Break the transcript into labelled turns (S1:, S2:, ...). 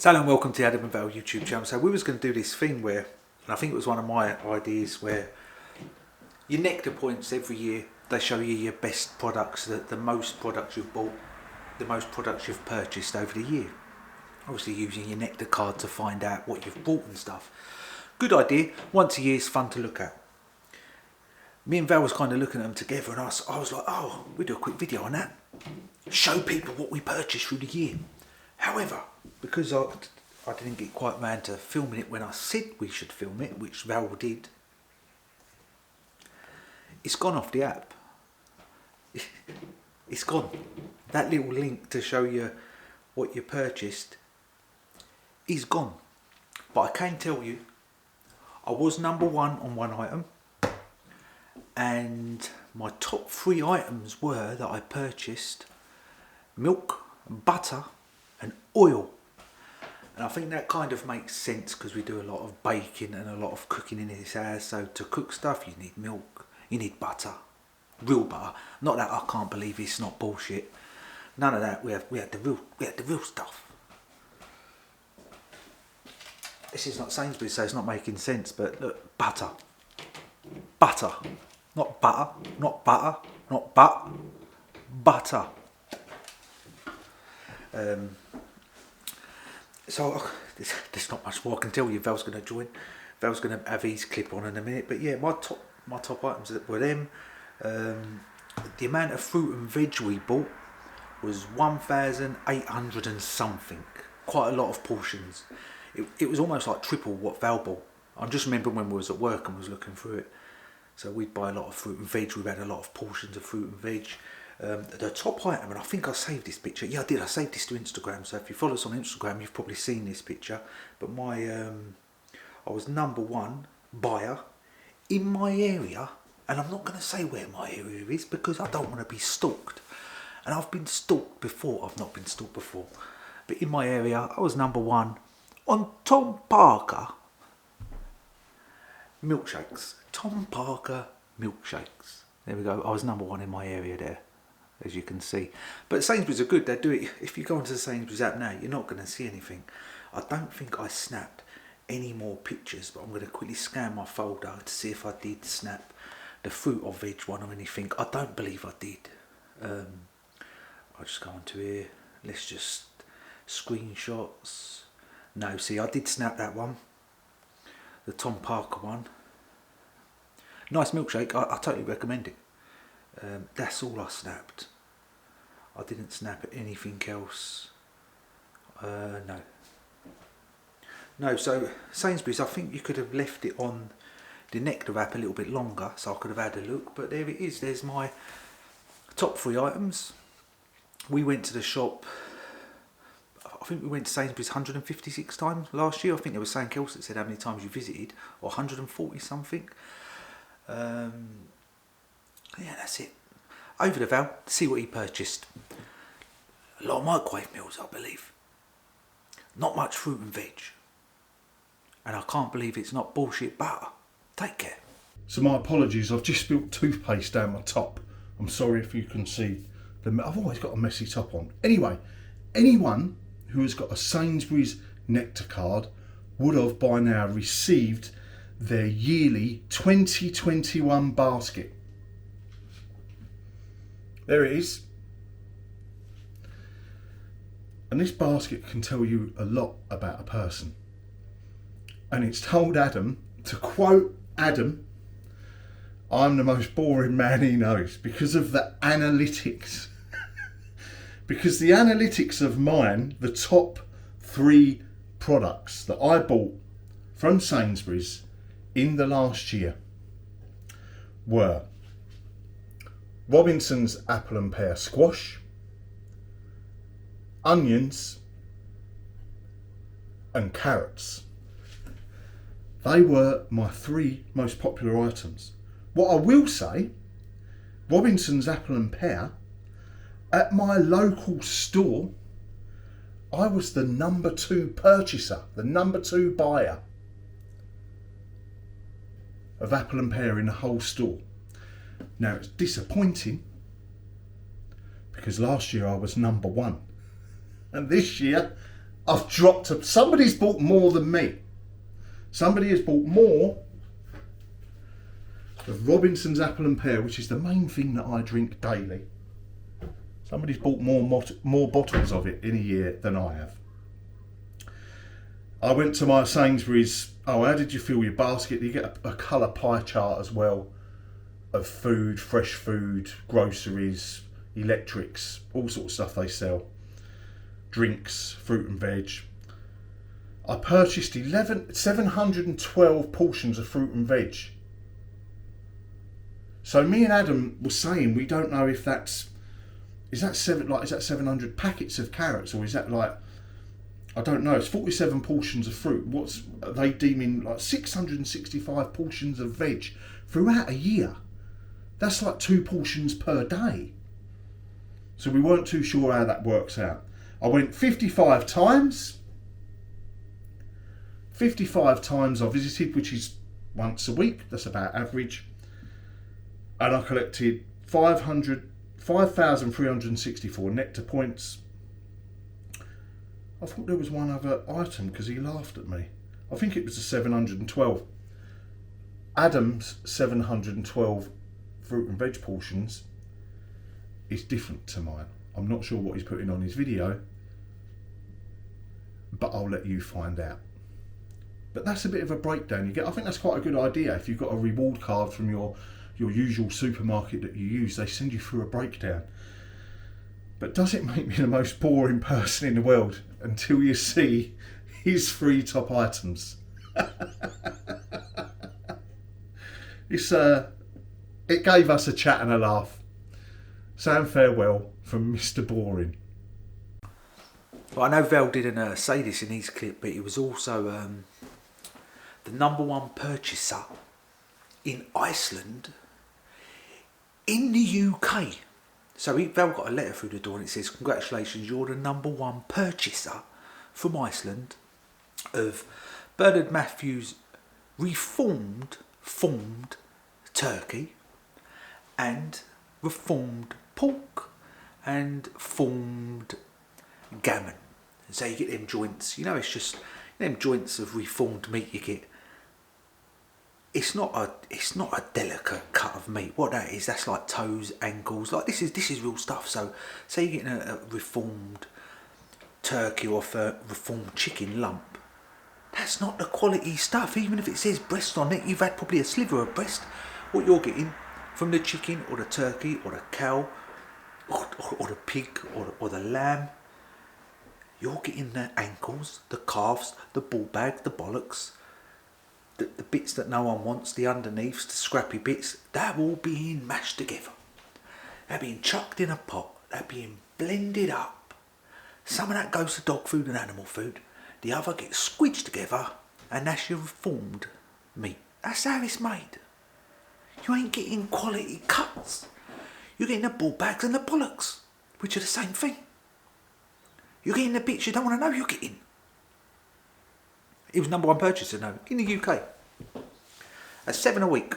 S1: Hello and welcome to the Adam Val YouTube channel. So we was going to do this thing where, and I think it was one of my ideas, where your nectar points every year, they show you your best products, the most products you've bought, the most products you've purchased over the year. Obviously using your nectar card to find out what you've bought and stuff. Good idea, once a year is fun to look at. Me and Val was kind of looking at them together and I was like, oh, we do a quick video on that. Show people what we purchased through the year. However, because I didn't get quite round to filming it when I said we should film it, which Val did, it's gone off the app. It's gone. That little link to show you what you purchased is gone. But I can tell you, I was number one on one item, and my top 3 items were that I purchased milk, butter and oil. And I think that kind of makes sense because we do a lot of baking and a lot of cooking in this house. So to cook stuff you need milk, you need butter, real butter. Not that I can't believe it's not bullshit. None of that. We had the real stuff. This is not Sainsbury, so it's not making sense, but look, butter. Butter. Not butter, not butter, not butter. So there's not much more I can tell you. Val's going to join. Val's going to have his clip on in a minute. But yeah, my top items were them. The amount of fruit and veg we bought was 1,800 and something. Quite a lot of portions. It was almost like triple what Val bought. I just remember when we was at work and was looking through it. So we'd buy a lot of fruit and veg. We've had a lot of portions of fruit and veg. The top item, and I think I saved this picture. Yeah, I did. I saved this to Instagram. So if you follow us on Instagram, you've probably seen this picture. But I was number one buyer in my area, and I'm not going to say where my area is because I don't want to be stalked. And I've been stalked before. I've not been stalked before, but in my area, I was number one on Tom Parker milkshakes. Tom Parker milkshakes. There we go. I was number one in my area there, as you can see. But Sainsbury's are good. They do it. If you go onto the Sainsbury's app now, you're not going to see anything. I don't think I snapped any more pictures, but I'm going to quickly scan my folder to see if I did snap the fruit or veg one or anything. I don't believe I did. I'll just go onto here. Let's just screenshots. No, see, I did snap that one. The Tom Parker one. Nice milkshake. I totally recommend it. That's all I snapped. I didn't snap anything else. No, so Sainsbury's, I think you could have left it on the Nectar app a little bit longer so I could have had a look, but there it is. There's my top 3 items. We went to the shop, I think we went to Sainsbury's 156 times last year. I think there was something else that said how many times you visited, or 140 something. Yeah, that's it. Over to Val, see what he purchased. A lot of microwave meals, I believe. Not much fruit and veg. And I can't believe it's not bullshit butter. Take care.
S2: So my apologies, I've just spilled toothpaste down my top. I'm sorry if you can see. I've always got a messy top on. Anyway, anyone who has got a Sainsbury's Nectar card would have by now received their yearly 2021 basket. There it is. And this basket can tell you a lot about a person. And it's told Adam, to quote Adam, I'm the most boring man he knows because of the analytics. Because the analytics of mine, the top 3 products that I bought from Sainsbury's in the last year were Robinson's apple and pear squash, onions and carrots. They were my 3 most popular items. What I will say, Robinson's apple and pear, at my local store, I was the number 2 purchaser, the number 2 buyer of apple and pear in the whole store. Now it's disappointing because last year I was number 1 and this year I've dropped to, somebody's bought more than me. Somebody has bought more of Robinson's apple and pear, which is the main thing that I drink daily. Somebody's bought more bottles of it in a year than I have. I went to my Sainsbury's. Oh, how did you fill your basket? You get a colour pie chart as well of food, fresh food, groceries, electrics, all sorts of stuff they sell. Drinks, fruit and veg. I purchased 712 portions of fruit and veg. So me and Adam were saying we don't know if is that 700 packets of carrots, or is that like, I don't know, it's 47 portions of fruit. What's they deeming like 665 portions of veg throughout a year? That's like 2 portions per day. So we weren't too sure how that works out. I went 55 times. 55 times I visited, which is once a week. That's about average. And I collected 5,364 nectar points. I thought there was one other item because he laughed at me. I think it was the 712. Adam's 712 fruit and veg portions is different to mine. I'm not sure what he's putting on his video, but I'll let you find out. But that's a bit of a breakdown you get. I think that's quite a good idea. If you've got a reward card from your usual supermarket that you use, they send you through a breakdown. But does it make me the most boring person in the world until you see his 3 top items? It gave us a chat and a laugh. Sam, farewell from Mr. Boring.
S1: Well, I know Val didn't say this in his clip, but he was also the #1 purchaser in Iceland, in the UK. So Val got a letter through the door and it says, congratulations, you're the #1 purchaser from Iceland of Bernard Matthews reformed turkey and reformed pork and formed gammon. So you get them joints, it's just them joints of reformed meat you get. It's not a delicate cut of meat. What that is, that's like toes, ankles. Like this is real stuff. So say you're getting a reformed turkey or a reformed chicken lump. That's not the quality stuff. Even if it says breast on it, you've had probably a sliver of breast. What you're getting from the chicken or the turkey or the cow or the pig or the lamb, you're getting the ankles, the calves, the ball bag, the bollocks. The bits that no one wants, the underneaths, the scrappy bits, they're all being mashed together. They're being chucked in a pot. They're being blended up. Some of that goes to dog food and animal food. The other gets squidged together, and that's your reformed meat. That's how it's made. You ain't getting quality cuts. You're getting the ball bags and the bollocks, which are the same thing. You're getting the bits you don't want to know you're getting. He was #1 purchaser now in the UK. At £7 a week.